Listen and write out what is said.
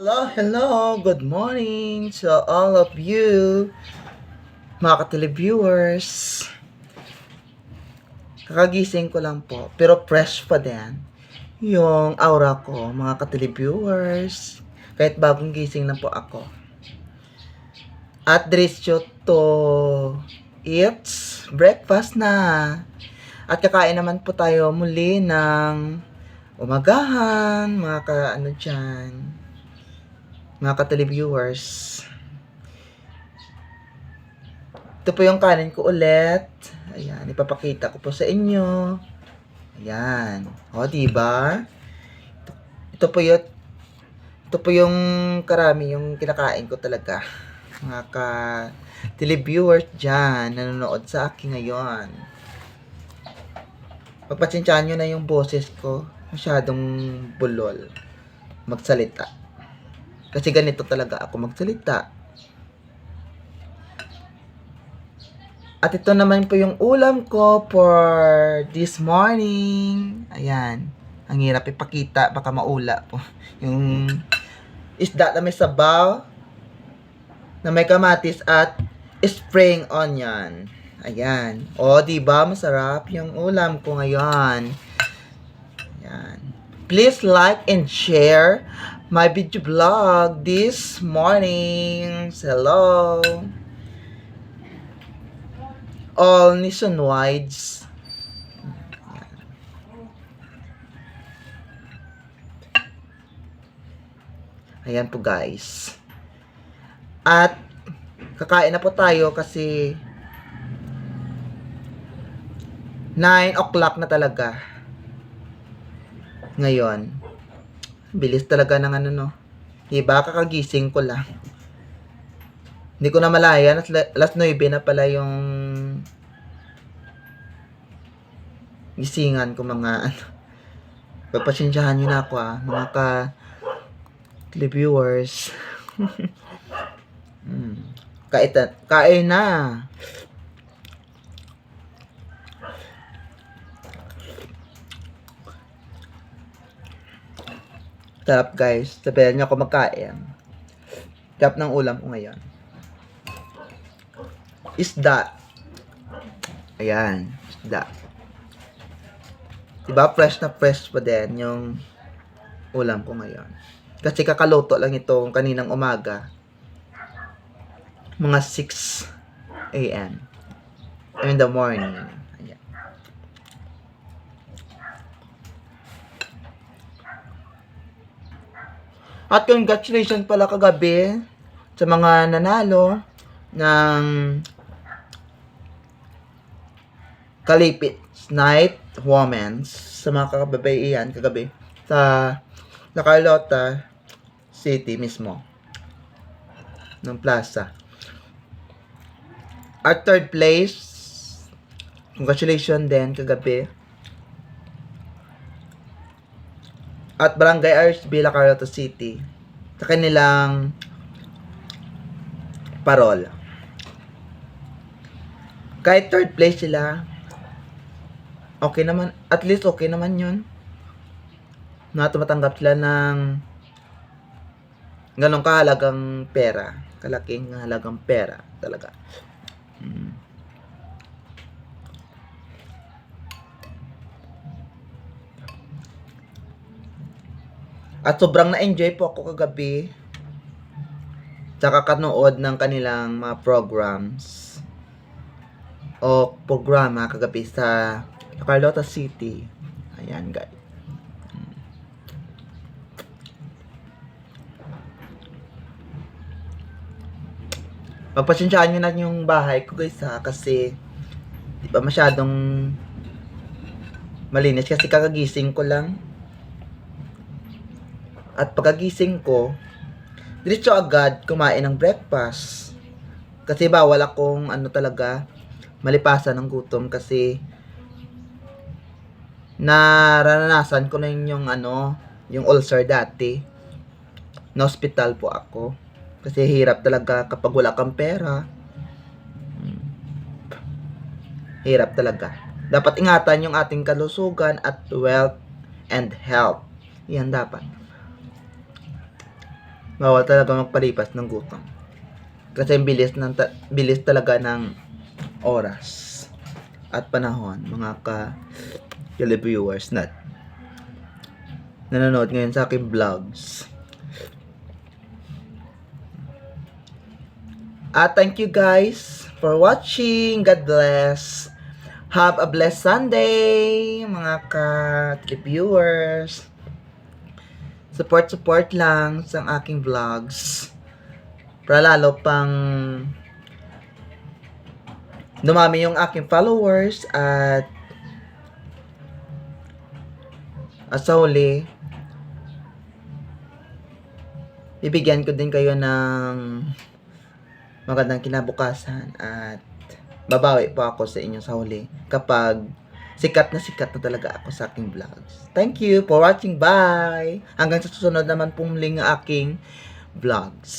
Hello, hello, good morning to all of you, mga ka-televiewers. Kakagising ko lang po, pero fresh pa din yung aura ko, mga ka-televiewers. Kahit bagong gising lang po ako. At diretso to it's breakfast na. At kakain naman po tayo muli ng umagahan, mga ka-ano dyan, mga ka-televiewers. Ito po yung kanin ko ulit. Ayan, ipapakita ko po sa inyo. Ayan. O, diba? Ito po yung karami yung kinakain ko talaga. Mga ka-televiewers dyan, nanonood sa akin ngayon. Pagpatsensyahan nyo na yung boses ko. Masyadong bulol. Magsalita. Kasi ganito talaga ako magsalita. At ito naman po yung ulam ko for this morning. Ayan. Ang hirap ipakita. Baka maula po. Yung isda na may sabaw. Na may kamatis at spring onion. Ayan. O, diba? Masarap yung ulam ko ngayon. Ayan. Please like and share my video vlog this morning. Hello. All nationwides. Ayan po guys. At kakain na po tayo kasi 9 o'clock na talaga. Ngayon. Bilis talaga ng ano no. Diba kakagising ko lang. Hindi ko na malaya. Alas 9 na pala yung gisingan ko mga ano. Pagpasensyahan nyo na ako mga ka-viewers. Kain na. Sarap guys. Sabihan niyo ako magkain. Sarap ng ulam ko ngayon. Isda. Ayan. Isda. Diba fresh na fresh pa din yung ulam ko ngayon. Kasi kakaluto lang itong kaninang umaga. Mga 6 a.m. in the morning. Ayan. At congratulations pala kagabi sa mga nanalo ng Kalipit Night Women's sa mga kababaihan kagabi sa Carlota City mismo ng plaza. At third place, congratulations din kagabi. At Barangay RSB La Carlota City sa kanilang parol. Kahit third place sila, okay naman, at least okay naman yun. Na tumatanggap sila ng ganong kahalagang pera. Kalaking halagang pera talaga. At sobrang na-enjoy po ako kagabi sa kakanood ng kanilang mga programs o programa kagabi sa Carlota City. Ayan guys. Pagpasensyaan nyo na yung bahay ko guys kasi di ba masyadong malinis kasi kakagising ko lang. At pagkagising ko, diretso agad kumain ng breakfast. Kasi bawal akong talaga malipasan ng gutom kasi naranasan ko na yung yung ulcer dati. Na hospital po ako. Kasi hirap talaga kapag wala kang pera. Hirap talaga. Dapat ingatan yung ating kalusugan at wealth and health. Yan dapat. Bawal talaga magpalipas ng gutom. Kasi bilis talaga ng oras at panahon, mga ka-viewers na nanonood ngayon sa aking vlogs. Thank you guys for watching. God bless. Have a blessed Sunday, mga ka-viewers. Support lang sa aking vlogs para lalo pang dumami yung aking followers at sa huli bibigyan ko din kayo ng magandang kinabukasan at babawi po ako sa inyo sa huli kapag sikat na talaga ako sa aking vlogs. Thank you for watching. Bye! Hanggang sa susunod naman pong muling aking vlogs.